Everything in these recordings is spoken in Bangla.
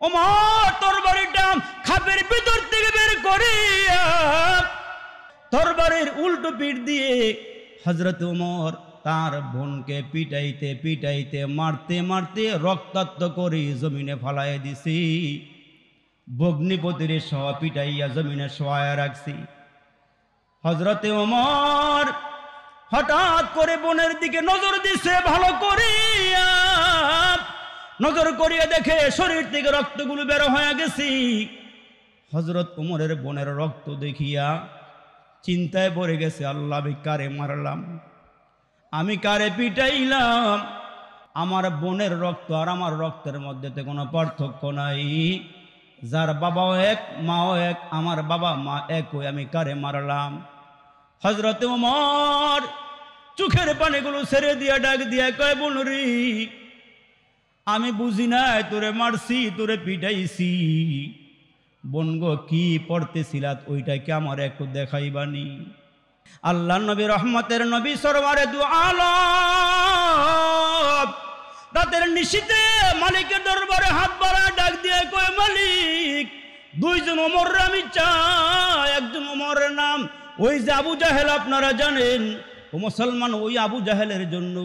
ওমর তরবারিটা খাপের ভিতর থেকে বের করিয়া তরবারির উল্টো পিঠ দিয়ে হযরত ওমর তার বোনকে পিটাইতে পিটাইতে মারতে মারতে রক্তাক্ত করে জমিনে ফালাইয়া দিছি। ভগ্নিপতির সহ পিটাইয়া জমিনে শোয়ায়া রাখছি। হযরতে ওমর হঠাৎ করে বোনের দিকে নজর দিছে, ভালো করিয়া নজর করিয়া দেখে শরীর থেকে রক্তগুলো বের হয়ে গেছে। হযরত ওমরের বোনের রক্ত দেখিয়া চিন্তায় পড়ে গেছে, আল্লাহ আমি কারে মারলাম, আমি কারে পিটাইলাম? আমার বোনের রক্ত আর আমার রক্তের মধ্যে তো কোনো পার্থক্য নাই। যার বাবাও এক মাও এক, আমার বাবা মা এক, হই আমি কারে মারলাম? হযরতে ওমর চোখের পানিগুলো ছেড়ে দিয়া ডাক দিয়া কয়, বোন রে, আমি বুঝি নাই তোরে মারছি, তোরে পিটাইছি। বোন গো, কি পড়তেছিলাত ওইটা কি আমার একটু দেখাইবানি? আল্লাহ নবী রহমতের নবী সরওয়ারে দু আলম রাতের নিশীতে মালিকের দরবারে হাত বাড়ায় ডাক দিয়ে কয়, মালিক, দুইজন ওমর আমি চাই। একজন ওমরের নাম ওই যে আবু জাহেল, আপনারা জানেন, ও মুসলমান, ওই আবু জাহেলের জন্য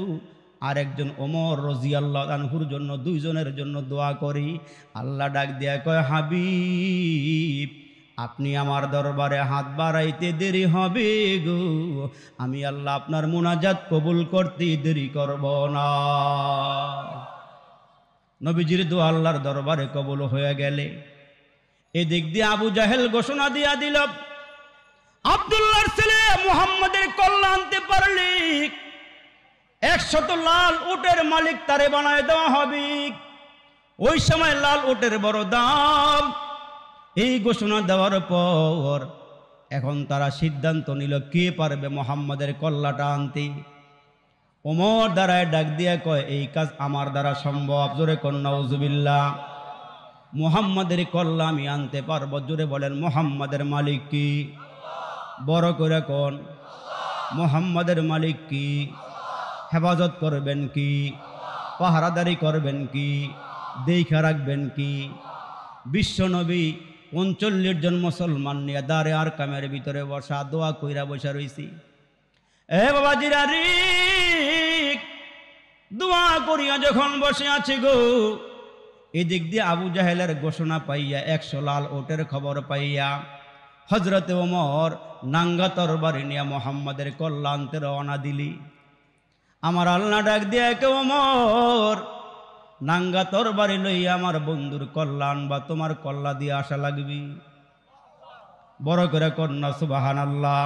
আর একজন ওমর রাদিয়াল্লাহু আনহুর জন্য, দুইজনের জন্য দোয়া করি। আল্লাহ ডাক দিয়া কয়, হাবিব, আপনি আমার দরবারে হাত বাড়াইতে দেরি হবে গো, আমি আল্লাহ আপনার মুনাজাত কবুল করতে দেরি করব না। নবীজির দোয়া আল্লাহর দরবারে কবুল হয়ে গেলে এদিক দিয়ে আবু জাহেল ঘোষণা দিয়া দিল, আব্দুল্লাহর ছেলে মুহাম্মদের কল্লা আনতে পারলি 100 লাল উটের মালিক তারে বানায় দেওয়া হবে। ওই সময় লাল উটের বড় দাম। এই ঘোষণা দেওয়ার পর এখন তারা সিদ্ধান্ত নিল কে পারবে মুহাম্মদের কল্লাটা আনতে। ওমর দ্বারায় ডাক দিয়া কয়, এই কাজ আমার দ্বারা সম্ভব। জোরে কোন নাউজুবিল্লাহ। মুহাম্মদের কল্লা আমি আনতে পারবো। জোরে বলেন, মুহাম্মদের মালিক কি? বড় করে কোন, মুহাম্মদের মালিক কি? হেফাজত করবেন কি? পাহারাদারি করবেন কি? দেখা রাখবেন কি? বিশ্বনবী 39 জন মুসলমান নিয়ে দারে আর কামের ভিতরে বসা দোয়া কইরা বসা রইছি। এ বাবাজিরা রে, দোয়া করিয়া যখন বসে আছে গো, এদিক দিয়ে আবু জাহেলের ঘোষণা পাইয়া 100 লাল ওটের খবর পাইয়া হযরতে ওমর নাঙ্গা তরবারি নিয়ে মুহাম্মদের কল্লা আনতে রওনা দিলি। আমার আল্লাহ ডাক দিয়ে কে, ওমর, নাঙ্গা তরবারি লইয়া আমার বন্ধুর কল্লা আনবা, তোমার কল্লা দিয়ে আসা লাগবি। বড় করে কন্যা সুবহানাল্লাহ।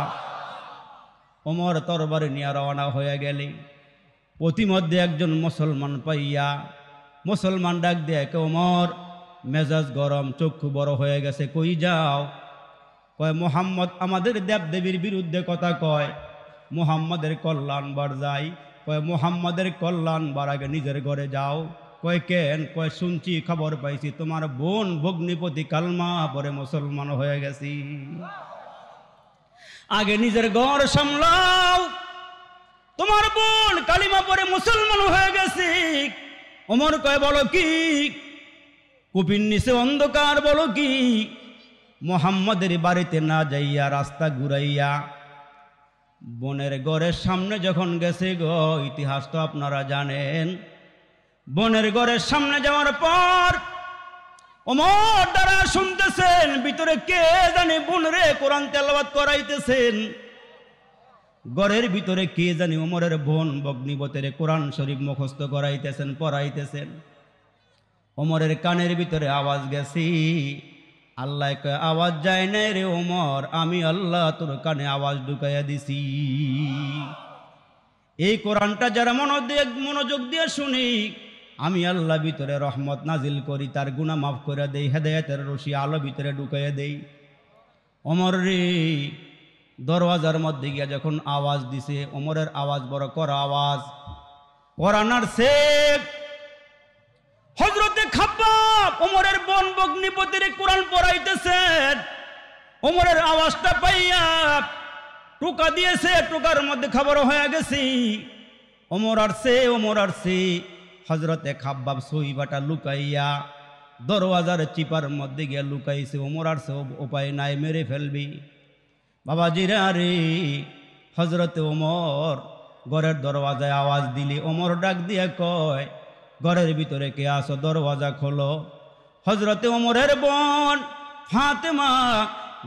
ওমর তরবারি নিয়ে রওনা হয়ে গেলে প্রতিমধ্যে একজন মুসলমান পাইয়া মুসলমান ডাক দিয়ে কে, ওমর, মেজাজ গরম, চক্ষু বড় হয়ে গেছে, কই যাও? কয়, মুহাম্মদ আমাদের দেবদেবীর বিরুদ্ধে কথা কয়, মুহাম্মদের কল্যাণ বার যাই। কয়, মুহাম্মদের কল্যাণ বার আগে নিজের ঘরে যাও। কয়, কেন? কয়, শুনছি, খবর পাইছি তোমার বোন ভগ্নিপতি কালমা পরে মুসলমান হয়ে গেছি। আগে নিজের ঘর সামলাও, তোমার বোন কালিমা পরে মুসলমান হয়ে গেছি। ওমর কয়, বলো কি? কুপির নিচে অন্ধকার, বলো কি? মুহাম্মদের বাড়িতে না যাইয়া রাস্তা ঘুরাইয়া বোনের ঘরের সামনে যখন গেছে গো, ইতিহাস তো আপনারা জানেন। বোনের ঘরের সামনে যাওয়ার পর ওমর দ্বারা শুনতেছেন ভিতরে কে জানে বোন রে কোরআন তেলাওয়াত করাইতেছেন। ঘরের ভিতরে কে জানি ওমরের বোন ভগ্নিপতির কোরআন শরীফ মুখস্থ করাইতেছেন, পড়াইতেছেন। ওমরের কানের ভিতরে আওয়াজ গেছি। আল্লাহ কয়, আওয়াজ যায় নাই রে ওমর, আমি আল্লাহ তোর কানে আওয়াজ ঢুকাইয়া দিছি। এই কোরআনটা যারা মনোযোগ দিয়ে শুনি, আমি আল্লাহ ভিতরে রহমত নাজিল করি, তার গুনাহ মাফ করে দেই, হেদায়েতের রশি আলো ভিতরে ঢুকাইয়া দেই। ওমর রে, দরওয়াজার মধ্যে গিয়া যখন আওয়াজ দিছে, ওমরের আওয়াজ বড় করা আওয়াজ। কোরআনার শেখ হযরতে খাব্বাব ওমরের বোন ভগ্নিপতির কোরআন পড়াইতেছেন। ওমরের আওয়াজটা পাইয়া টোকা দিয়েছে, টোকার মধ্যে খবর হয়ে গেছি ওমর আসছে। হযরতে খাব্বাব সহিবাটা লুকাইয়া দরওয়াজার চিপার মধ্যে গিয়া লুকাইছে। ওমর আর সে উপায় নাই, মেরে ফেলবি। বাবাজিরা রে, হজরতে ওমর ঘরের দরওয়াজায় আওয়াজ দিলে ওমর ডাক দিয়া কয়, ঘরের ভিতরে কে আসো, দরওয়াজা খোলো। হজরতে ওমরের বোন ফাতেমা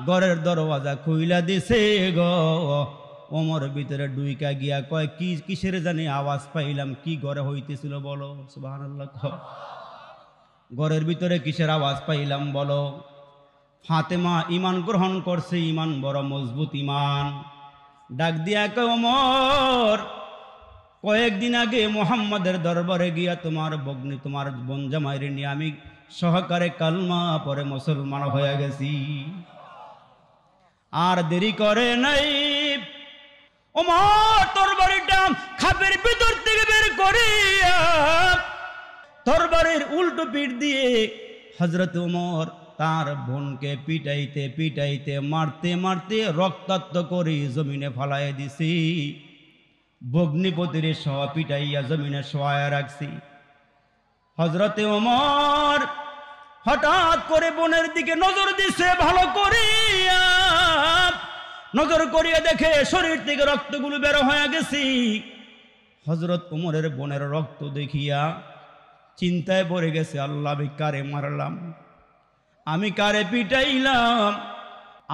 ঘরের দরওয়াজা খুইলা দিছে গো। ওমর ভিতরে ডুইকা গিয়া কয়, কি কিসের জানি আওয়াজ পাইলাম, কি ঘরে হইতেছিল বলো? সুবহানাল্লাহ। ঘরের ভিতরে কিসের আওয়াজ পাইলাম বলো? ফাতেমা ঈমান গ্রহণ করছে, ঈমান বড় মজবুত ঈমান। ডাক দিয়া কয়, ওমর কয়েকদিন আগে মুহাম্মাদের দরবারে গিয়া তোমার বগ্নি, তোমার বোন জামাইরে নিয়ে আমি সহকারে কালমা পরে মুসলমান হয়ে গেছি। আর দেরি করে নাই, ওমর তরবারিটা খাপের ভিতর থেকে বের করিয়া তরবারির উল্টো পিঠ দিয়ে হযরত ওমর তার বোনকে পিটাইতে পিটাইতে মারতে মারতে রক্তাক্ত করে জমিনে ফালাইয়া দিছি। ভগ্নিপতির সহ পিটাইয়া জমিনে শোয়ায়া রাখছি। হযরতে ওমর হঠাৎ করে বোনের দিকে নজর দিছে, ভালো করিয়া নজর করিয়া দেখে শরীর থেকে রক্তগুলো বের হয়ে গেছি। হযরত ওমরের বোনের রক্ত দেখিয়া চিন্তায় পড়ে গেছে, আল্লাহ আমি কারে মারলাম, আমি কারে পিটাইলাম?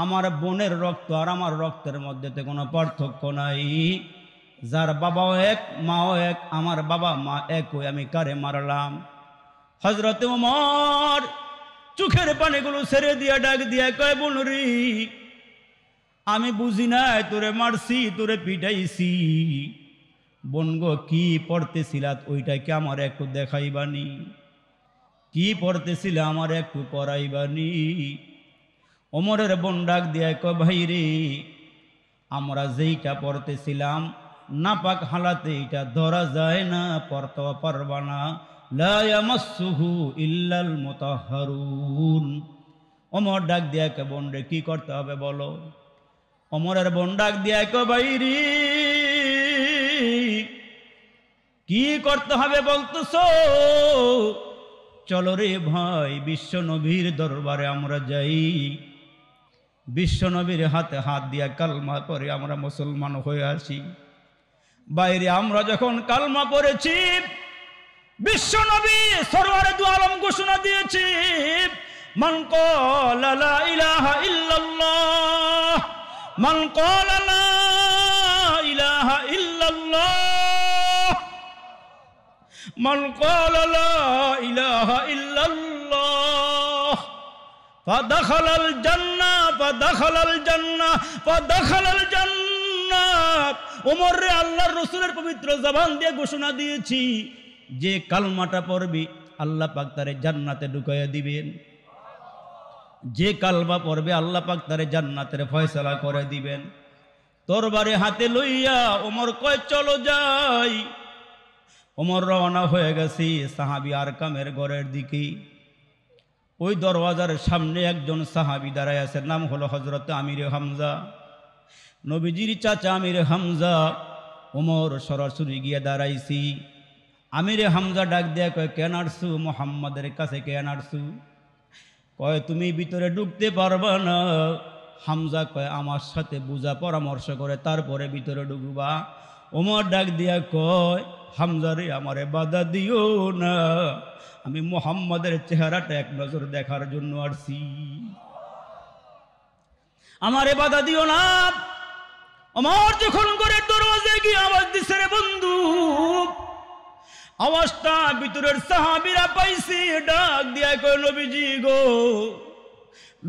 আমার বোনের রক্ত আর আমার রক্তের মধ্যে তো কোনো পার্থক্য নাই। যার বাবাও এক মাও এক, আমার বাবা মা একই, আমি কারে মারলাম? হযরতে ওমর চোখের পানিগুলো ছেড়ে দিয়া ডাক দিয়া কয়, বোনরি আমি বুঝি নাই তোরে মারছি, তোরে পিটাইছি। বোন গো, কি পড়তেছিলাত ওইটা কি আমার একটু দেখাইবানি? কি পড়তেছিল আমার একটু পড়াইবানি? ওমরের বোন ডাক দিয়া কয়, ভাই রে, আমরা যেইটা পড়তেছিলাম নাপাক হালাতে এটা ধরা যায় না, পড়তেও পারবা না। লা ইয়ামাসসুহু ইল্লাল মুতাহহারুন। ওমর ডাক দিয়া কয়, বোন রে কি করতে হবে বলো? ওমরের বোন ডাক দিয়া কয়, ভাই রে কি করতে হবে বলতেছো? চলো রে ভাই, বিশ্ব নবীর দরবারে আমরা যাই, বিশ্ব নবীর হাতে হাত দিয়া কালমা পরে আমরা মুসলমান হয়ে আসি। বাইরে আমরা যখন কালমা পড়েছি, বিশ্ব নবী সরওয়ারে দু আলম ঘোষণা দিয়েছি, মান ক্বালা লা ইলাহা ইল্লাল্লাহ, মান ক্বালা লা ইলাহা ইল্লাল্লাহ, মান ক্বালা লা ইলাহা ইল্লাল্লাহ ফাদাখালাল জান্নাহ, ফাদাখালাল জান্নাহ, ফাদাখালাল জান্নাহ। ওমর রে, আল্লাহর রাসূলের পবিত্র জবান দিয়ে ঘোষণা দিয়েছি, যে কালমাটা পড়বি আল্লাহ পাক তারে জান্নাতে ঢুকাইয়া দিবেন। যে কালমা পড়বে আল্লাহ পাক তারে জান্নাতের ফয়সালা করে দিবেন। তরবারি হাতে লইয়া ওমর কয়, চলো যাই। ওমর রওনা হয়ে গেছি সাহাবী আরকামের ঘরের দিকে। ওই দরওয়াজার সামনে একজন সাহাবী দাঁড়ায় আছে, নাম হলো হযরত আমির হামজা। নবীজির চাচা আমির হামজা। ওমর সরাসরি গিয়ে দাঁড়াইছি। আমির হামজা ডাক দেয়া কয়, কেন আসছু? মুহাম্মাদের কাছে কেন আসছু? কয়, তুমি ভিতরে ঢুকতে পারবা না। হামজা কয়, আমার সাথে বুঝা পরামর্শ করে তারপরে ভিতরে ঢুকবা। ওমর ডাক দিয়া কয়, হামজা রে, আমারে বাধা দিও না, আমি মুহাম্মাদের চেহারাটা এক নজর দেখার জন্য আসছি, আমারে বাধা দিও না। ওমর যখন ঘরের দরওয়াজায় গিয়ে আওয়াজ দিছে, রে বন্ধু, আওয়াজটা ভিতরের সাহাবীরা পাইছে। ডাক দিয়া কয়, নবীজি গো,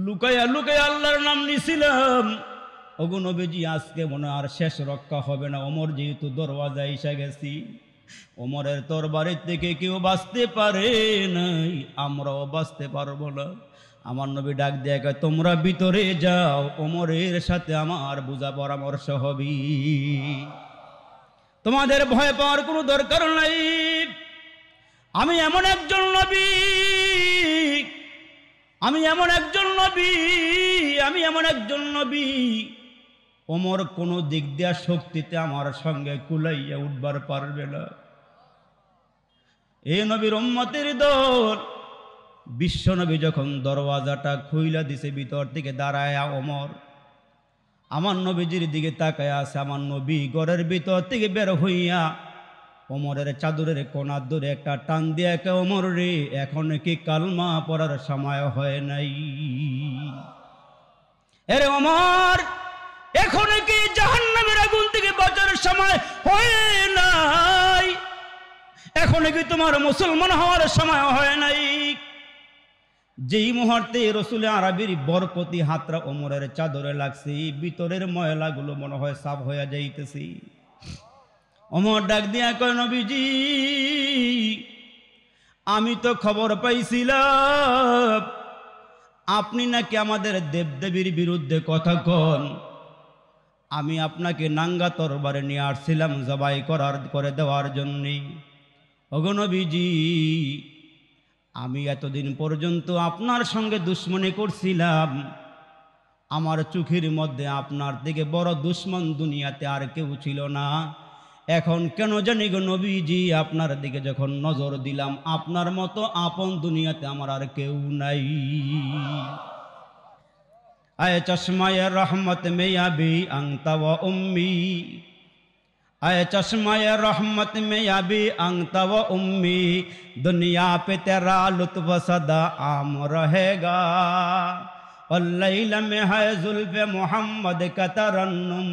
লুকাইয়া লুকাইয়া আল্লাহর নাম নিছিলাম, ওগো নবীজি আজকে মনে আর শেষ রক্ষা হবে না। ওমর যেহেতু দরওয়াজায় এসে গেছি, ওমরের তরবারির থেকে কেউ বাঁচতে পারে নাই, আমরাও বাঁচতে পারবো না। আমার নবী ডাক দেয়া কয়, তোমরা ভিতরে যাও, ওমরের সাথে আমার বুঝা পরামর্শ হবে, তোমাদের ভয় পাওয়ার কোনো দরকার নাই। আমি এমন একজন নবী, আমি এমন একজন নবী, আমি এমন একজন নবী, ওমর কোনো দিক দিয়া শক্তিতে আমার সঙ্গে কুলাইয়া উঠবার পারবে না। এ নবীর উম্মতের দল বিশ্বনবী যখন দরওয়াজাটা খুইলা দিছে ভিতর থেকে দাঁড়ায়া ওমর আমার নবীজির দিকে তাকায় আছে। আমার নবী ঘরের ভিতর থেকে বের হইয়া ওমরের চাদরের কোনার ধরে একটা টান দিয়ে একে, ওমর রে, এখন কি কালমা পড়ার সময় হয় নাই? এরে ওমর, এখন কি জাহান্নামের আগুন থেকে বাঁচার সময় হয় নাই? এখন কি তোমার মুসলমান হওয়ার সময় হয় নাই? যেই মুহূর্তে রসুল আরবির বরকতি হাতরা ওমরের চাদরে লাগছে, ভিতরের ময়লাগুলো মনে হয় সাফ হয়ে যাইতেছি। ওমর ডাক দিয়া কয়, নবীজি, আমি তো খবর পাইছিলাম আপনি নাকি আমাদের দেবদেবীর বিরুদ্ধে কথা কন। আমি আপনাকে নাঙ্গা তরবারে নিয়ে আসছিলাম জবাই করে দেওয়ার জন্যে। ওগো নবীজি, আমি এতদিন পর্যন্ত আপনার সঙ্গে দুশ্মনী করছিলাম, আমার চোখের মধ্যে আপনার থেকে বড় দুশ্মন দুনিয়াতে আর কেউ ছিল না। এখন কেন জানি গো নবীজি, আপনার দিকে যখন নজর দিলাম, আপনার মতো আপন দুনিয়াতে আমার আর কেউ নাই। আয়ে চশমায়ে রহমত মে আবি আংতা ওয়া উম্মি, आए चश्माए रहमत में अभी अंगता व उम्मी, दुनिया पे तेरा लुत्फ सदा आम रहेगा। और लैल में है जुल्फ़े मोहम्मद का तरन्नुम,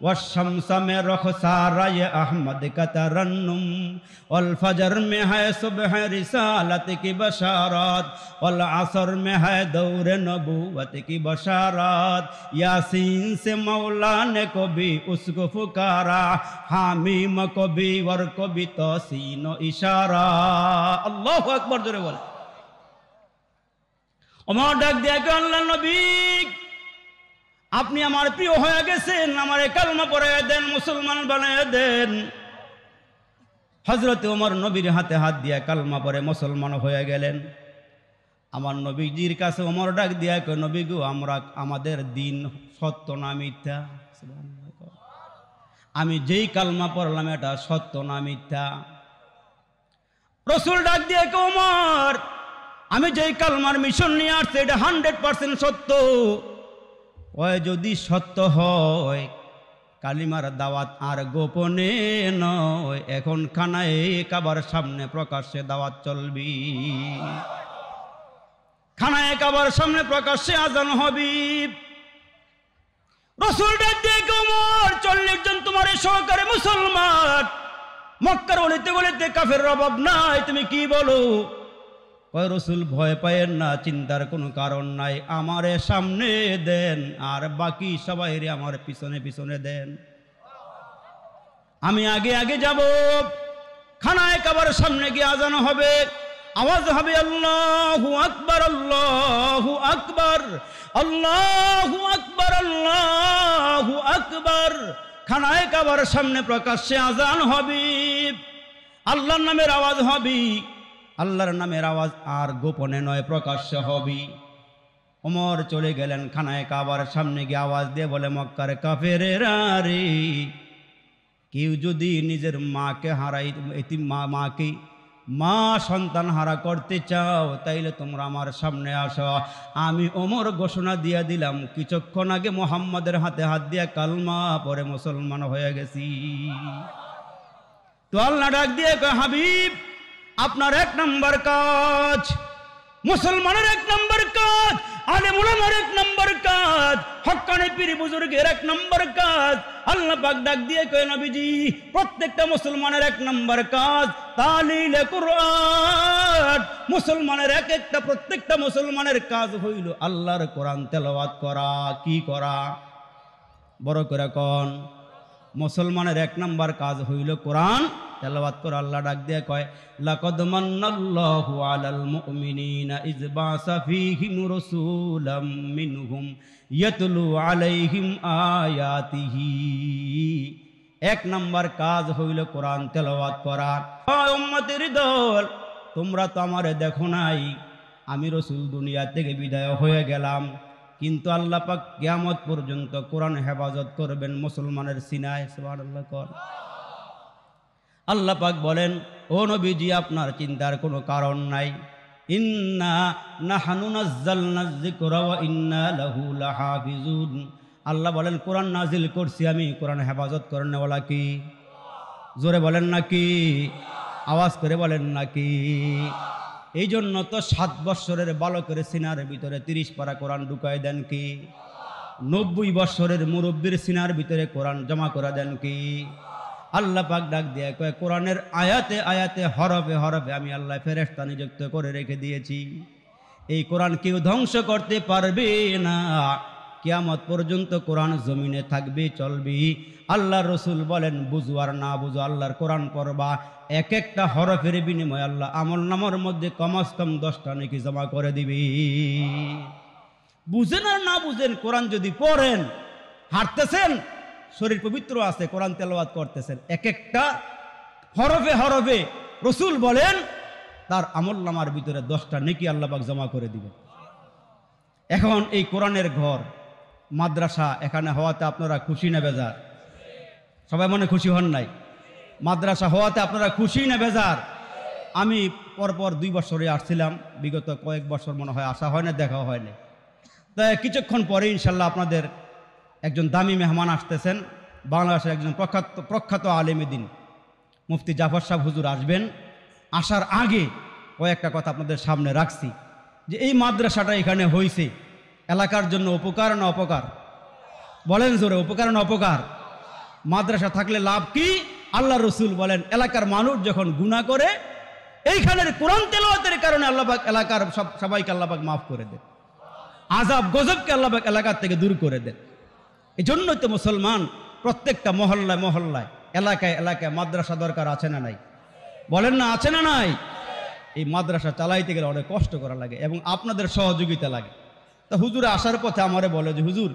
व शम्स में रुखसारा ये अहमद का तरन्नुम। और फजर में है सुबह रिसालत की बशारत, और असर में है दौर नबूवत की बशारत। यासीन से मौला ने को भी उसको पुकारा, हामीम को भी वर को भी तोसीनो इशारा। अल्लाहु अकबर जोरे बोले। ওমর ডাক দিয়া কয়, আল্লাহ নবী, আপনি আমার প্রিয় হয়ে গেছেন, আমারে কালমা পড়াইয়া দেন, মুসলমান বানাইয়া দেন। হযরত ওমর নবীর হাতে হাত দিয়া কালমা পড়ে মুসলমান হয়ে গেলেন। আমার নবীজির কাছে ওমর ডাক দিয়া কয়, নবী গো, আমাদের দিন সত্য না মিথ্যা? আমি যেই কালমা পড়লাম এটা সত্য না মিথ্যা? রাসূল ডাক দিয়া কয়, ওমর, আমি যেই কালমার মিশন নিয়ে আসছি এটা 100% সত্য। ওই যদি সত্য হয়, কালিমার দাওয়াত আর গোপনে নয়, এখন খানায় কাবার সামনে প্রকাশ্যে দাওয়াত চলবি, খানায় কাবার সামনে প্রকাশ্যে আজান হবি। রাসূল ডাক দিয়ে ওমর, 40 জন তোমার সহকারে মুসলমান, মক্কার অলিতে গলিতে কাফের অভাব নাই, তুমি কি বলো? কয়, রাসূল ভয় পায়েন না, চিন্তার কোনো কারণ নাই, আমারে সামনে দেন আর বাকি সবাইরে আমার পিছনে পিছনে দেন। আমি আগে আগে যাব, খানায় কাবার সামনে গিয়ে আজান হবে, আওয়াজ হবে আল্লাহু আকবার, আল্লাহু আকবার, আল্লাহু আকবার, আল্লাহু আকবার। খানায় কাবার সামনে প্রকাশ্যে আজান হবে, আল্লাহর নামের আওয়াজ হবে, আল্লাহর নামের আওয়াজ আর গোপনে নয়, প্রকাশ্যে হবে। ওমর চলে গেলেন খানায় কাবার সামনে গিয়ে আওয়াজ দিয়ে বলে, মক্কার কাফেরেরা রে, কেউ যদি নিজের মাকে হারাই, মাকে মা সন্তান হারা করতে চাও, তাইলে তোমরা আমার সামনে আসো। আমি ওমর ঘোষণা দিয়ে দিলাম, কিছুক্ষণ আগে মুহাম্মাদের হাতে হাত দিয়ে কালমা পরে মুসলমান হয়ে গেছি। তো আল্লাহ ডাক দিয়ে কয়, হাবিব, আপনার 1 নম্বর কাজ, মুসলমানের 1 নম্বর কাজ, আলেম উলামার 1 নম্বর কাজ, হক্কানি পীর বুজুর্গের 1 নম্বর কাজ। আল্লাহ পাক ডাক দিয়ে কয়, নবীজি, প্রত্যেকটা মুসলমানের 1 নম্বর কাজ তালিল কুরআন। মুসলমানের প্রত্যেকটা মুসলমানের কাজ হইল আল্লাহর কোরআন তেলাওয়াত করা। কি করা? বড় করে কোন? মুসলমানের 1 নম্বর কাজ হইল কোরআন তেলাওয়াত করা। আল্লাহ ডাক দিয়ে কয়, লাকাদ মান্নাল্লাহু আলাল মুমিনিনা ইয বাসা ফীহিম রাসূলাম মিনহুম ইয়াতলু আলাইহিম আয়াতিহি। 1 নম্বর কাজ হইল কোরআন তেলাওয়াত করা। উম্মতের দল, তোমরা তো আমারে দেখো নাই, আমি রাসূল দুনিয়া থেকে বিদায় হয়ে গেলাম, কিন্তু আল্লাহ পাক কিয়ামত পর্যন্ত কোরআন হেফাজত করবেন মুসলমানের সিনায়। সুবহানাল্লাহ কর। আল্লাহ পাক বলেন, ও নবীজি, আপনার চিন্তার কোনো কারণ নাই, ইন্না নাহনু নাযালনা যিকরা ওয়া ইন্না লাহু লাহাফিজুন। আল্লাহ বলেন কোরআন নাজিল করছি আমি, কোরআন হেফাজত করনেওয়ালা কি? জোরে বলেন নাকি? আওয়াজ করে বলেন নাকি? এই জন্য তো 7 বৎসরের বালকের সিনার ভিতরে 30 পারা কোরআন ঢুকায় দেন কি? 90 বৎসরের মুরব্বীর সিনার ভিতরে কোরআন জমা করে দেন কি? আল্লাহ পাক ডাক দিয়ে কয় কোরআনের আয়াতে আয়াতে হরফে হরফে আমি আল্লাহ ফেরেশতা নিযুক্ত করে রেখে দিয়েছি। এই কোরআন কেউ ধ্বংস করতে পারবে না, কিয়ামত পর্যন্ত কোরআন জমিনে থাকবে, চলবে। আল্লাহ রসুল বলেন বুঝো আর না বুঝো আল্লাহর কোরআন পড়বা, এক একটা হরফের বিনিময়ে আল্লাহ আমল নামার মধ্যে কমাস কম 10টা নেকি জমা করে দিবি। বুঝেন আর না বুঝেন, কোরআন যদি পড়েন, হাঁটতেছেন, শরীর পবিত্র আছে, কোরআন তেলাওয়াত করতেছেন, এক একটা হরফে হরফে রসুল বলেন তার আমল নামার ভিতরে 10টা নেকি আল্লাহ পাক জমা করে দিবেন। এখন এই কোরআনের ঘর মাদ্রাসা এখানে হওয়াতে আপনারা খুশি না বেজার? সবাই মনে খুশি হন নাই? মাদ্রাসা হওয়াতে আপনারা খুশি না বেজার? আমি পরপর 2 বছরে আসছিলাম, বিগত কয়েক বছর মনে হয় আসা হয় না, দেখা হয় না। তাই কিছুক্ষণ পরে ইনশাল্লাহ আপনাদের একজন দামি মেহমান আসতেছেন, বাংলাদেশের একজন প্রখ্যাত আলেমে দিন মুফতি জাফর সাহেব হুজুর আসবেন। আসার আগে কয়েকটা কথা আপনাদের সামনে রাখছি যে এই মাদ্রাসাটা এখানে হয়েছে এলাকার জন্য উপকার না অপকার? বলেন জোরে, উপকার না অপকার? মাদ্রাসা থাকলে লাভ কি? আল্লাহ রসুল বলেন এলাকার মানুষ যখন গুনাহ করে এইখানের কোরআন তেলাওয়াতের কারণে আল্লাহ পাক এলাকার সবাইকে আল্লাহ পাক মাফ করে দেন, আযাব গজবকে আল্লাহ পাক এলাকার থেকে দূর করে দেন। এই জন্যই তো মুসলমান প্রত্যেকটা মহল্লায় মহল্লায় এলাকায় এলাকায় মাদ্রাসা দরকার, আছে না নাই? বলেন না, আছে না নাই? এই মাদ্রাসা চালাইতে গেলে অনেক কষ্ট করা লাগে এবং আপনাদের সহযোগিতা লাগে। তা হুজুরে আসার পথে আমারে বলে যে হুজুর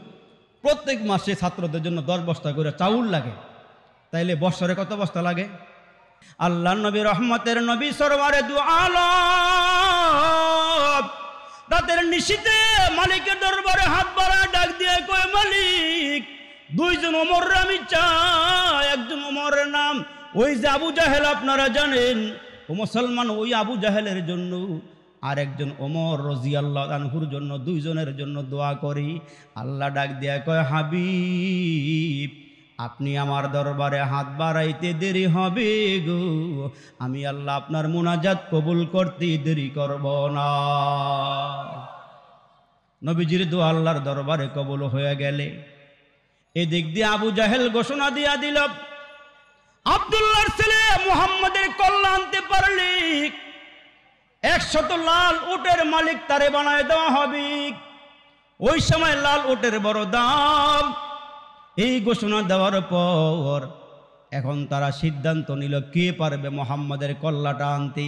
প্রত্যেক মাসে ছাত্রদের জন্য 10 বস্তা করে চাউল লাগে, তাইলে বছরে কত বস্তা লাগে? আল্লাহ নবী রহমতের নবী সরওয়ারে দু আলম রাতের নিশীতে মালিকের দরবারে হাত বাড়া ডাক দিয়ে কয় মালিক 2 জন ওমর আমি চাই। একজন ওমরের নাম ওই যে আবু জাহেল, আপনারা জানেন ও মুসলমান, ওই আবু জাহেলের জন্য আর একজন ওমর রাদিয়াল্লাহু আনহুর জন্য, 2 জনের জন্য দোয়া করি। আল্লাহ ডাক দিয়া কয় হাবিব আপনি আমার দরবারে হাত বাড়াইতে দেরি হবে গো, আমি আল্লাহ আপনার মুনাজাত কবুল করতে দেরি করব না। নবীজির দোয়া আল্লাহর দরবারে কবুল হয়ে গেলে এদিক দিয়ে আবু জাহেল ঘোষণা দিয়া দিল আব্দুল্লাহর ছেলে মুহাম্মদের কল্লা আনতে পারলি 100 লাল উটের মালিক তারে বানায় দেওয়া হবে। ওই সময় লাল উটের বড় দাম। এই ঘোষণা দেওয়ার পর এখন তারা সিদ্ধান্ত নিল কে পারবে মুহাম্মদের কল্লাটা আনতে।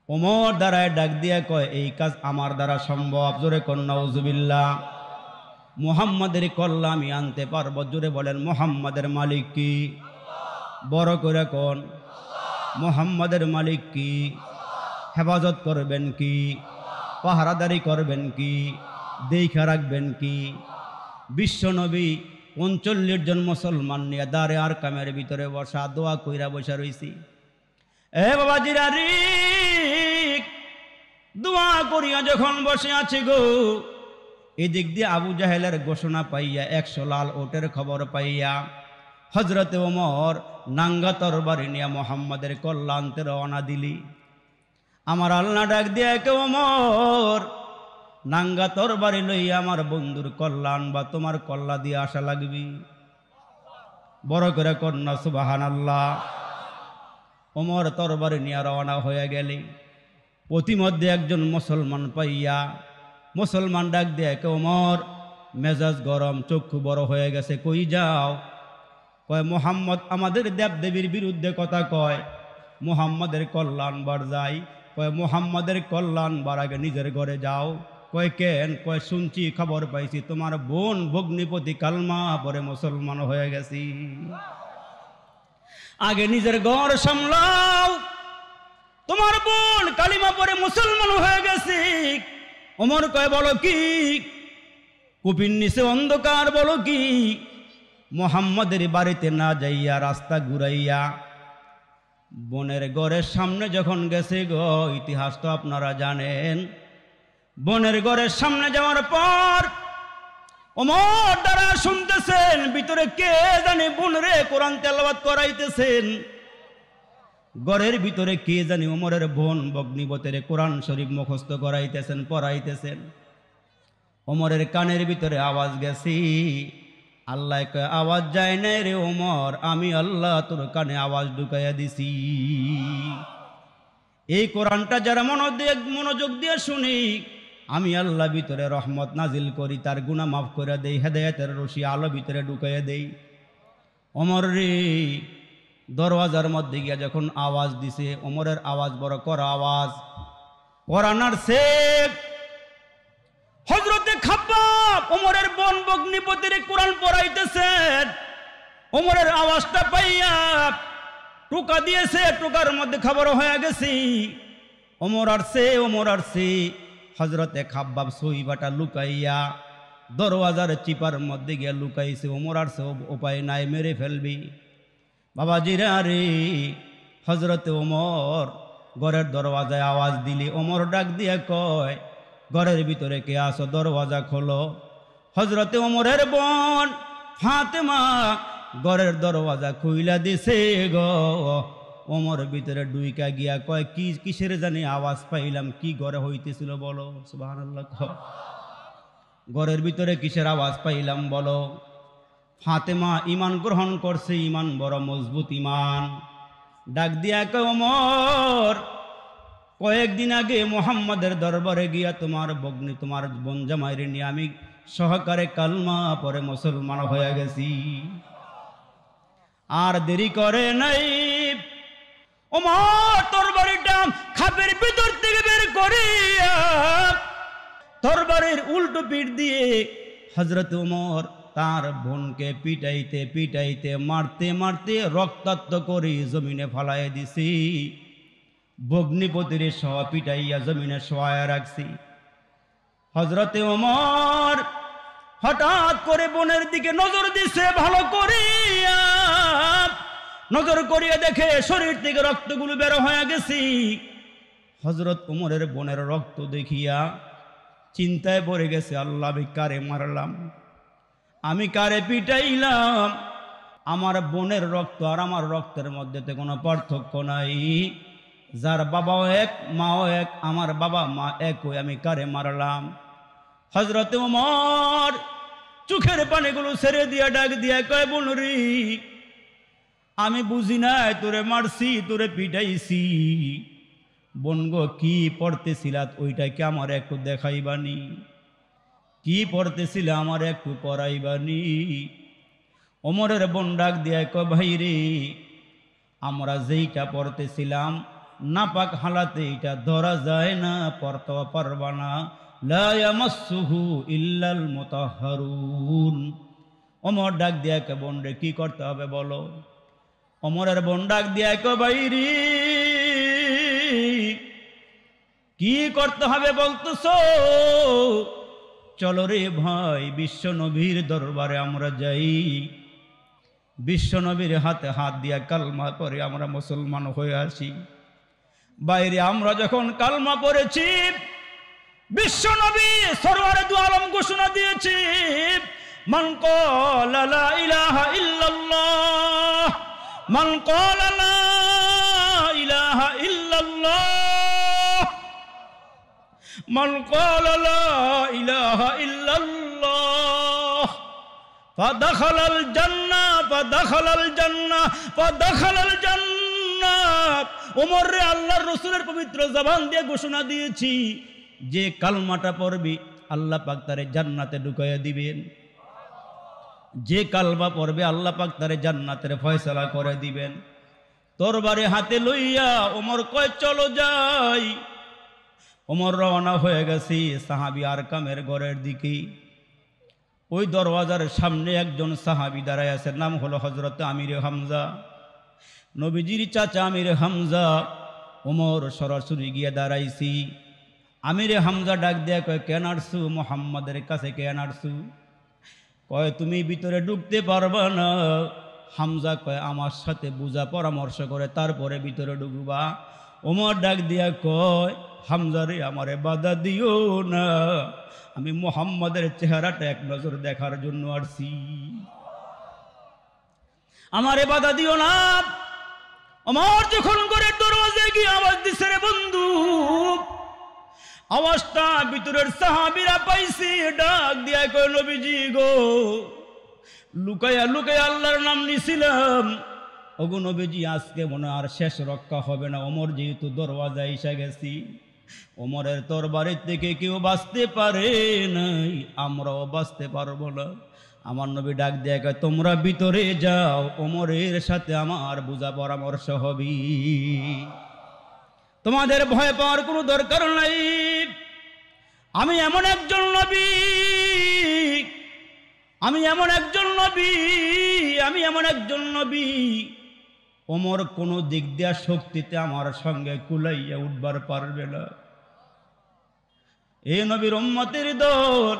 ওমর দ্বারায় ডাক দিয়ে কয় এই কাজ আমার দ্বারা সম্ভব। জোরে কোন নাউজুবিল্লাহ। মুহাম্মদের কল্লা আমি আনতে পারবো। জোরে বলেন মুহাম্মদের মালিক কি? বড় করে কোন মুহাম্মদের মালিক কি? হেফাজত করবেন কি? পাহারাদারি করবেন কি? দেখা রাখবেন কি? বিশ্বনবী 39 জন মুসলমান নিয়ে দারে আর কামের ভিতরে বসা দোয়া কইরা বসা রইছি। এ বাবাজিরা রে, দোয়া করিয়া যখন বসে আছে গো, এদিক দিয়ে আবু জাহেলের ঘোষণা পাইয়া 100 লাল ওটের খবর পাইয়া হজরতে ওমর নাঙ্গা তরবারি নিয়ে মুহাম্মদের কল্লা আনতে রওনা দিলি। আমার আল্লাহ ডাক দিয়ে কে ওমর নাঙ্গা তরবারি লইয়া আমার বন্ধুর কল্যাণ বা তোমার কল্লা দিয়ে আসা লাগবি। বড় করে কন্যা সুবহানাল্লাহ। ওমর তরবারি নিয়ে রওনা হয়ে গেলে প্রতিমধ্যে একজন মুসলমান পাইয়া মুসলমান ডাক দিয়ে কে ওমর মেজাজ গরম, চক্ষু বড় হয়ে গেছে, কই যাও? কয় মুহাম্মদ আমাদের দেবদেবীর বিরুদ্ধে কথা কয়, মুহাম্মদের কল্যাণ বার যাই। কয় মুহাম্মদের কল্যাণ বার আগে নিজের ঘরে যাও। কয় কেন? কয় শুনছি, খবর পাইছি তোমার বোন ভগ্নিপতি কালমা পরে মুসলমান হয়ে গেছি। আগে নিজের ঘর সামলাও, তোমার বোন কালিমা পরে মুসলমান হয়ে গেছি। ওমর কয় বলো কি? কুপির নিচে অন্ধকার, বলো কি? মুহাম্মদের বাড়িতে না যাইয়া রাস্তা ঘুরাইয়া বোনের ঘরের সামনে যখন গেছে গো, ইতিহাস তো আপনারা জানেন, বোনের ঘরের সামনে যাওয়ার পর ওমর দ্বারা শুনতেছেন, ভিতরে কে জানি বোনরে কোরআন তেলাওয়াত করাইতেছেন। ঘরের ভিতরে কে জানি ওমরের বোন বগ্নিবতের কোরআন শরীফ মুখস্থ করাইতেছেন, পড়াইতেছেন। ওমরের কানের ভিতরে আওয়াজ গেছি, আল্লাহ আওয়াজ যায় নাই রে ওমর, আমি আল্লাহ তোর কানে আওয়াজ ঢুকাইয়া দিছি। এই কোরআনটা যারা মনোযোগ দিয়ে শুনি, আমি আল্লাহ ভিতরে রহমত নাজিল করি, তার গুনাহ মাফ করে দেই, হেদায়েতের রশি আলো ভিতরে ঢুকাইয়া দেই। ওমর রে দরওয়াজার মধ্যে গিয়া যখন আওয়াজ দিছে, ওমরের আওয়াজ বড় করা আওয়াজ, কোরআনার সে হযরতে খাব্বাব ওমরের বোন বগ্নিপতির কোরআন পড়াইতেছেন। ওমরের আওয়াজটা পাইয়া টোকা দিয়েছে, টোকার মধ্যে খবর হয়ে গেছি ওমর আসছে। হযরতে খাব্বাব সহিবাটা লুকাইয়া দরওয়াজার চিপার মধ্যে গিয়া লুকাইছে। ওমর আসছে, উপায় নাই, মেরে ফেলবি। বাবাজিরা রে, হযরতে ওমর ঘরের দরওয়াজায় আওয়াজ দিলি, ওমর ডাক দিয়ে কয়, ঘরের ভিতরে কে আসো, দরওয়াজা খোলো। হযরতে ওমরের বোন ফাতেমা ঘরের দরওয়াজা খুইলা দিছে গো। ওমর ভিতরে ডুইকা গিয়া কয়, কিসের জানি আওয়াজ পাইলাম, কি ঘরে হইতেছিল বলো? সুবহানাল্লাহ। ঘরের ভিতরে কিসের আওয়াজ পাইলাম বলো? ফাতেমা ঈমান গ্রহণ করছে, ঈমান বড় মজবুত ঈমান। ডাক দিয়া কয়, ওমর কয়েকদিন আগে মুহাম্মাদের দরবারে গিয়া তোমার বোন জামাইরে নিয়ে আমি সহকারে কালমা পরে মুসলমান হয়ে গেছি। আর দেরি করে নাই, ওমর তরবারিটা খাপের ভিতর থেকে বের করিয়া তরবারির উল্টো পিঠ দিয়ে হযরত ওমর তার বোনকে পিটাইতে মারতে রক্তাক্ত করে জমিনে ফালাইয়া দিছি। বগ্নিপতির সহ পিটাইয়া জমিনে শোয়ায়া রাখছি। হযরতে ওমর হঠাৎ করে বোনের দিকে নজর দিছে, ভালো করিয়া নজর করিয়া দেখে শরীর থেকে রক্তগুলো বের হয়ে গেছি। হযরত ওমরের বোনের রক্ত দেখিয়া চিন্তায় পড়ে গেছে, আল্লাহ আমি কারে মারলাম, আমি কারে পিটাইলাম? আমার বোনের রক্ত আর আমার রক্তের মধ্যে তো কোনো পার্থক্য নাই। যার বাবাও এক মাও এক, আমার বাবা মা এক, হয়ে আমি কারে মারলাম? হযরতে ওমর চোখের পানিগুলো ছেড়ে দিয়া ডাক দিয়া কয়, বোন রে, আমি বুঝি নাই তোরে মারছি, তোরে পিটাইছি। বোন গো, কি পড়তেছিলাত ওইটা কি আমার একটু দেখাইবানি? কি পড়তেছিল আমার একটু পড়াইবানি? ওমরের বোন ডাক দিয়া কয়, ভাই রে, আমরা যেইটা পড়তেছিলাম নাপাক হালাতে এটা ধরা যায় না, পড়তে পারবা না। লা ইয়ামাসসুহু ইল্লাল মুতাহহারুন। ওমর ডাক দিয়া কয়, বোন রে, কি করতে হবে বলো? ওমরের বোন ডাক দিয়া কয়, ভাই রে, কি করতে হবে বলতেছো? চলো রে ভাই, বিশ্ব নবীর দরবারে আমরা যাই, বিশ্ব নবীর হাতে হাত দিয়া কালমা পড়ে আমরা মুসলমান হয়ে আসি। বাইরে আমরা যখন কালমা পড়েছি, বিশ্ব নবী সরওয়ারে দু আলম ঘোষণা দিয়েছি, মান ক্বালা লা ইলাহা ইল্লাল্লাহ, মান ক্বালা লা ইলাহা ইল্লাল্লাহ, মান ক্বালা লা ইলাহা ইল্লাল্লাহ ফাদাখালাল জান্নাহ, ফাদাখালাল জান্নাহ, ফাদাখালাল জান্নাহ। ওমর রে, আল্লাহর রাসূলের পবিত্র জবান দিয়ে ঘোষণা দিয়েছি, যে কালমাটা পড়বি আল্লাহ পাক তারে জান্নাতে ঢুকাইয়া দিবেন। যে কালমা পড়বে আল্লাহ পাক তারে জান্নাতের ফয়সালা করে দিবেন। তরবারি হাতে লইয়া ওমর কয়, চলো যাই। ওমর রওনা হয়ে গেছি সাহাবী আরকামের ঘরের দিকে। ওই দরওয়াজার সামনে একজন সাহাবী দাঁড়ায় আছে, নাম হলো হযরত আমিরে হামজা। নবীজির চাচা আমিরে হামজা। ওমর সরাসরি গিয়ে দাঁড়াইছি। আমিরে হামজা ডাক দেয়া কয়, কেন আসছু? মুহাম্মাদের কাছে কেন আসছু? কয়, তুমি ভিতরে ঢুকতে পারবা না, হামজা কয় আমার সাথে বুঝা পরামর্শ করে তারপরে ভিতরে ঢুকবা। ওমর ডাক দিয়া কয় হামজা রে আমারে বাধা দিও না, আমি মুহাম্মাদের চেহারাটা এক নজর দেখার জন্য আসছি, আমারে বাধা দিও না। ওমর যখন করে দরওয়াজায় গিয়ে আওয়াজ দিছে রে বন্ধু, আওয়াজটা ভিতরের সাহাবীরা পাইছে, ডাক দিয়া কয় নবীজি গো, লুকায়া লুকায়া আল্লাহর নাম নিছিলাম, ওগো নবীজি আজকে মনে আর শেষ রক্ষা হবে না। ওমর যেহেতু দরওয়াজায় এসে গেছি, ওমরের তরবারির থেকে কেউ বাঁচতে পারে নাই, আমরাও বাঁচতে পারবো না। আমার নবী ডাক দিয়ে কয় তোমরা ভিতরে যাও, ওমরের সাথে আমার বুঝা পরামর্শ হবে, তোমাদের ভয় পাওয়ার কোনো দরকার নাই। আমি এমন একজন নবী, আমি এমন একজন নবী, আমি এমন একজন নবী, ওমর কোনো দিক দিয়া শক্তিতে আমার সঙ্গে কুলাইয়া উঠবার পারবে না। এই নবীর উম্মতের দল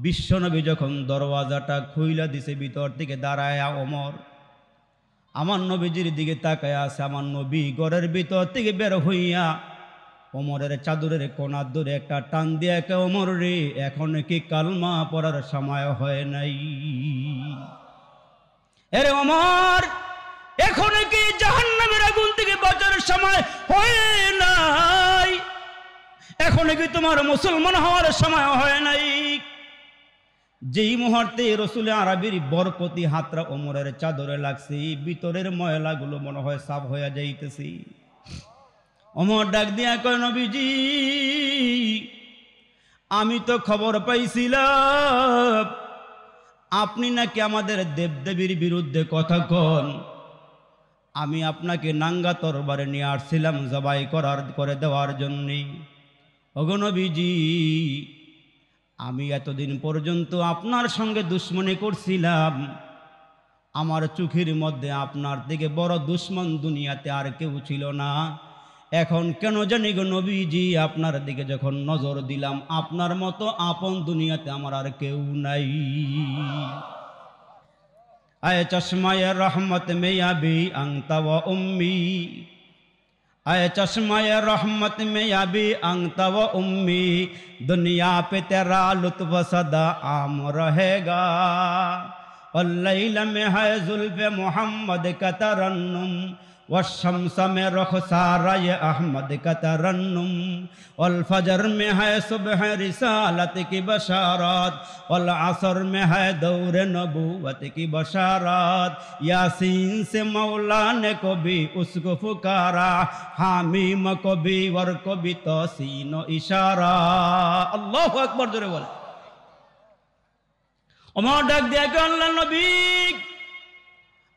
বিশ্ব নবী যখন দরওয়াজাটা খুইলা দিছে, ভিতর থেকে দাঁড়ায় ওমর আমার নবীজির দিকে তাকায় আছে। আমার নবী ঘরের ভিতর থেকে বের হইয়া ওমরের চাদরের কোনার ধরে একটা টান দিয়ে কে ওমর রে, এখন কি কালমা পড়ার সময় হয় নাই? এরে ওমর, এখন কি জাহান্নামের আগুন থেকে বাঁচার সময় হয় নাই? এখন কি তোমার মুসলমান হওয়ার সময় হয় নাই? যেই মুহূর্তে রসুল আরবির বরকতি হাতরা ওমরের চাদরে লাগছে, ভিতরের ময়লাগুলো মনে হয় সাফ হয়ে যাইতেছি। ওমর ডাক দিয়া কয় নবীজি, আমি তো খবর পাইছিলাম আপনি নাকি আমাদের দেবদেবীর বিরুদ্ধে কথা কন, আমি আপনাকে নাঙ্গা তরবারে নিয়ে আসছিলাম জবাই করে দেওয়ার জন্যে। ওগো নবীজি, আমি এতদিন পর্যন্ত আপনার সঙ্গে দুশ্মনী করছিলাম, আমার চোখের মধ্যে আপনার থেকে বড় দুশ্মন দুনিয়াতে আর কেউ ছিল না। এখন কেন জানি গো নবীজি, আপনার দিকে যখন নজর দিলাম, আপনার মতো আপন দুনিয়াতে আমার আর কেউ নাই। আয়ে চশমায়ে রহমত মে আবি আংতা ওয়া উম্মি, आए चश्माए रहमत में अभी अंगता व उम्मी, दुनिया पे तेरा लुत्फ सदा आम रहेगा। और लैल में है जुल्फ़ मोहम्मद का तरन्नुम, वशम्स में रुखसारा ये अहमद का तरन्नुम, और फजर में है सुबह रिसालत की बशारत, और असर में है दौर नबूवत की बशारत। यासीन से मौला ने को भी उसको पुकारा, हामीम को भी वर को भी तौसीन इशारा। अल्लाहु अकबर जोरे बोले। ওমর ডাক দিয়া কয় আল্লাহর নবী,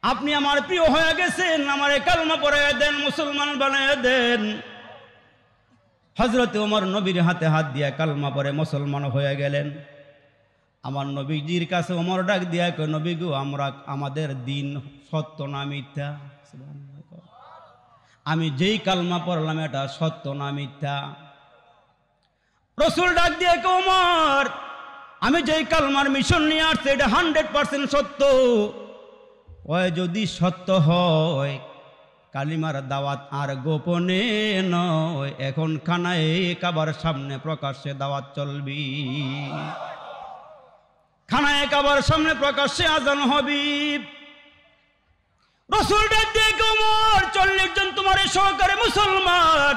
আপনি আমার প্রিয় হয়ে গেছেন, আমারে কালমা পড়াইয়া দেন, মুসলমান বানাইয়া দেন। হযরত ওমর নবীর হাতে হাত দিয়া কালমা পড়ে মুসলমান হয়ে গেলেন। আমার নবীজির কাছে ওমর ডাক দিয়া কয় নবী গো, আমাদের দিন সত্য না মিথ্যা? আমি যেই কালমা পড়লাম এটা সত্য না মিথ্যা? রাসূল ডাক দিয়া কয় ওমর, আমি যেই কালমার মিশন নিয়ে আসছি এটা 100% সত্য। ওই যদি সত্য হয়, কালিমার দাওয়াত আর গোপনে নয়, এখন খানায় কাবার সামনে প্রকাশ্যে দাওয়াত চলবি, খানায় কাবার সামনে প্রকাশ্যে আজান হবি। রাসূল ডাক দিয়ে ওমর, 40 জন তোমার সহকারে মুসলমান,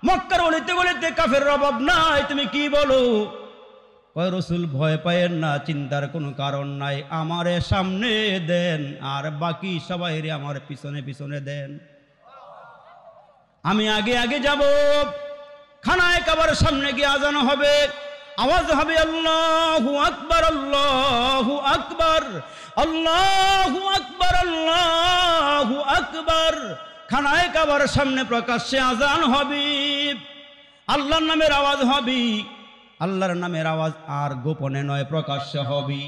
মক্কার অলিতে গলিতে কাফেরের অভাব নাই, তুমি কি বলো? কয় রাসূল ভয় পায়েন না, চিন্তার কোনো কারণ নাই, আমারে সামনে দেন আর বাকি সবাইরে আমার পিছনে পিছনে দেন, আমি আগে আগে যাব। খানায় কাবার সামনে গিয়ে আজান হবে, আওয়াজ হবে আল্লাহু আকবার, আল্লাহু আকবার, আল্লাহু আকবার, আল্লাহু আকবার। খানায় কাবার সামনে প্রকাশ্যে আজান হবে, আল্লাহর নামের আওয়াজ হবে, আল্লাহর নামের আওয়াজ আর গোপনে নয় প্রকাশ্য হবে।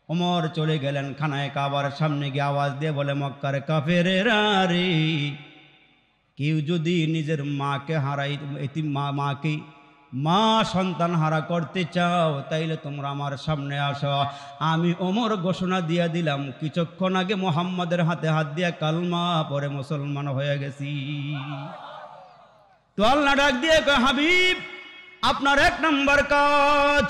ওমর চলে গেলেন খানায় কাবার সামনে গিয়ে আওয়াজ দিয়ে বলে, মক্কার কাফেরেরা রে, কেউ যদি নিজের মাকে হারাই, মাকে মা সন্তান হারা করতে চাও তাইলে তোমরা আমার সামনে আসো। আমি ওমর ঘোষণা দিয়ে দিলাম, কিছুক্ষণ আগে মুহাম্মাদের হাতে হাত দিয়া কালমা পরে মুসলমান হয়ে গেছি। তো আল্লাহ ডাক দিয়ে কয়, হাবিব আপনার 1 নম্বর কাজ,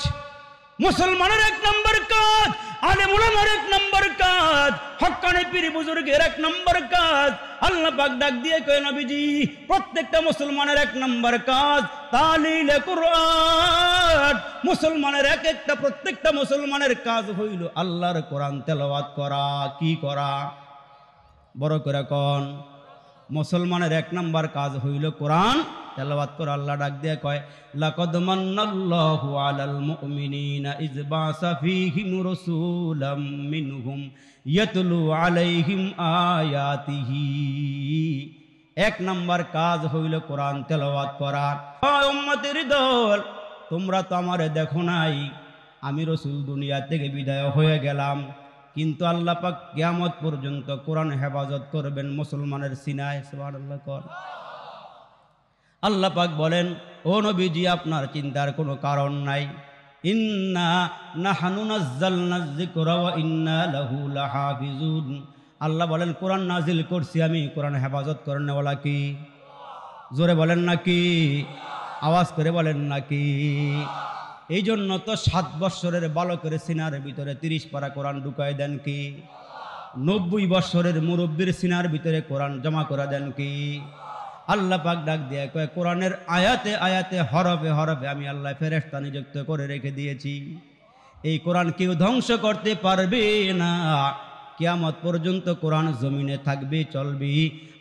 মুসলমানের 1 নম্বর কাজ, আলেম উলামার 1 নম্বর কাজ, হক্কানি পীর বুজুর্গের 1 নম্বর কাজ। আল্লাহ পাক ডাক দিয়ে কয়, নবীজি প্রত্যেকটা মুসলমানের 1 নম্বর কাজ তালিলে কুরআন। মুসলমানের প্রত্যেকটা মুসলমানের কাজ হইল আল্লাহর কোরআন তেলাওয়াত করা। কি করা? বড় করে কোন? মুসলমানের 1 নম্বর কাজ হইল কোরআন তেলাওয়াত করা। আল্লাহ ডাক দিয়ে কয়, লাকাদ মান্নাল্লাহু আলাল মুমিনিনা ইয বাসা ফীহিম রাসূলাম মিনহুম ইয়াতলু আলাইহিম আয়াতিহি। 1 নম্বর কাজ হইল কোরআন তেলাওয়াত করা। উম্মতের দল, তোমরা তো আমারে দেখো নাই, আমি রাসূল দুনিয়া থেকে বিদায় হয়ে গেলাম, কিন্তু আল্লাহ পাক কিয়ামত পর্যন্ত কোরআন হেফাজত করবেন মুসলমানের সিনায়। সুবহানাল্লাহ কোন? আল্লাহ পাক বলেন, ও নবীজি আপনার চিন্তার কোনো কারণ নাই। ইন্না নাহনু নাযালনায যিকরা ওয়া ইন্না লাহু লাহাফিজুন। আল্লাহ বলেন, কোরআন নাজিল করছি আমি, কোরআন হেফাজত করেনওয়ালা কি? জোরে বলেন নাকি? আওয়াজ করে বলেন নাকি? এই জন্য তো 7 বৎসরের বালকের সিনার ভিতরে 30 পারা কোরআন ঢুকায় দেন কি? 90 বৎসরের মুরব্বীর সিনার ভিতরে কোরআন জমা করে দেন কি? আল্লাহ পাক ডাক দিয়ে কয়, কোরআনের আয়াতে আয়াতে হরফে হরফে আমি আল্লাহ ফেরেশতা নিযুক্ত করে রেখে দিয়েছি। এই কোরআন কেউ ধ্বংস করতে পারবে না, কিয়ামত পর্যন্ত কোরআন জমিনে থাকবে, চলবে।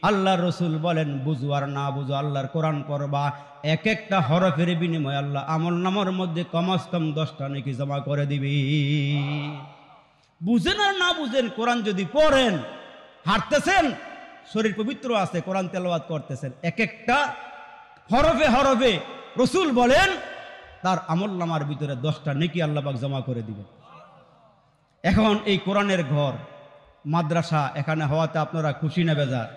আল্লাহ রসুল বলেন, বুঝো আর না বুঝো, আল্লাহর কোরআন পড়বা, এক একটা হরফের বিনিময়ে আল্লাহ আমল নামার মধ্যে কমস কম 10টা নেকি জমা করে দিবি। বুঝেন আর না বুঝেন, কোরআন যদি পড়েন, হাঁটতেছেন, শরীর পবিত্র আছে, কোরআন তেলাওয়াত করতেছেন, এক একটা হরফে হরফে রসুল বলেন তার আমল নামার ভিতরে 10টা নেকি আল্লাহ পাক জমা করে দিবেন। এখন এই কোরআনের ঘর মাদ্রাসা এখানে হওয়াতে আপনারা খুশি না বেজার?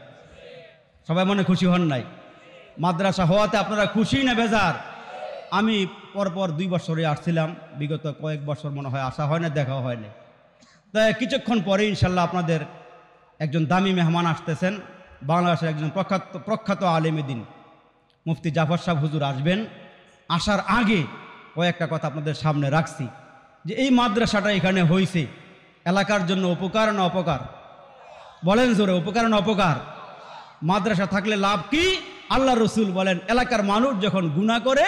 সবাই মনে খুশি হন নাই? মাদ্রাসা হওয়াতে আপনারা খুশি না বেজার? আমি পরপর 2 বছরে আসছিলাম, বিগত কয়েক বছর মনে হয় আসা হয় না, দেখা হয় না। তাই কিছুক্ষণ পরে ইনশাল্লাহ আপনাদের একজন দামি মেহমান আসতেছেন, বাংলাদেশের একজন প্রখ্যাত আলেম দ্বীন মুফতি জাফর সাহেব হুজুর আসবেন। আসার আগে কয়েকটা কথা আপনাদের সামনে রাখছি, যে এই মাদ্রাসাটা এখানে হয়েছে এলাকার জন্য উপকার না অপকার? বলেন জোরে, উপকার না অপকার? মাদ্রাসা থাকলে লাভ কি? আল্লাহ রসুল বলেন, এলাকার মানুষ যখন গুনাহ করে,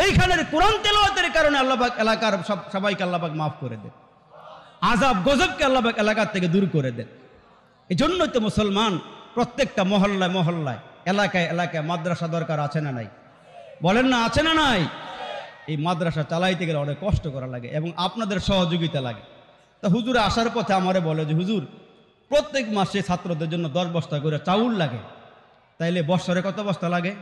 এইখানের কোরআন তেলাওয়াতের কারণে আল্লাহ পাক এলাকার সবাইকে আল্লাহ পাক মাফ করে দেন, আযাব গজবকে আল্লাহ পাক এলাকার থেকে দূর করে দেন। এই জন্যই তো মুসলমান প্রত্যেকটা মহল্লায় মহল্লায়, এলাকায় এলাকায় মাদ্রাসা দরকার, আছে না নাই? বলেন না, আছে না নাই? এই মাদ্রাসা চালাইতে গেলে অনেক কষ্ট করা লাগে এবং আপনাদের সহযোগিতা লাগে। তা হুজুর আসার পথে আমারে বলে যে, হুজুর প্রত্যেক মাসে ছাত্রদের জন্য 10 বস্তা করে চাউল লাগে, তাইলে বৎসরে কত বস্তা লাগে?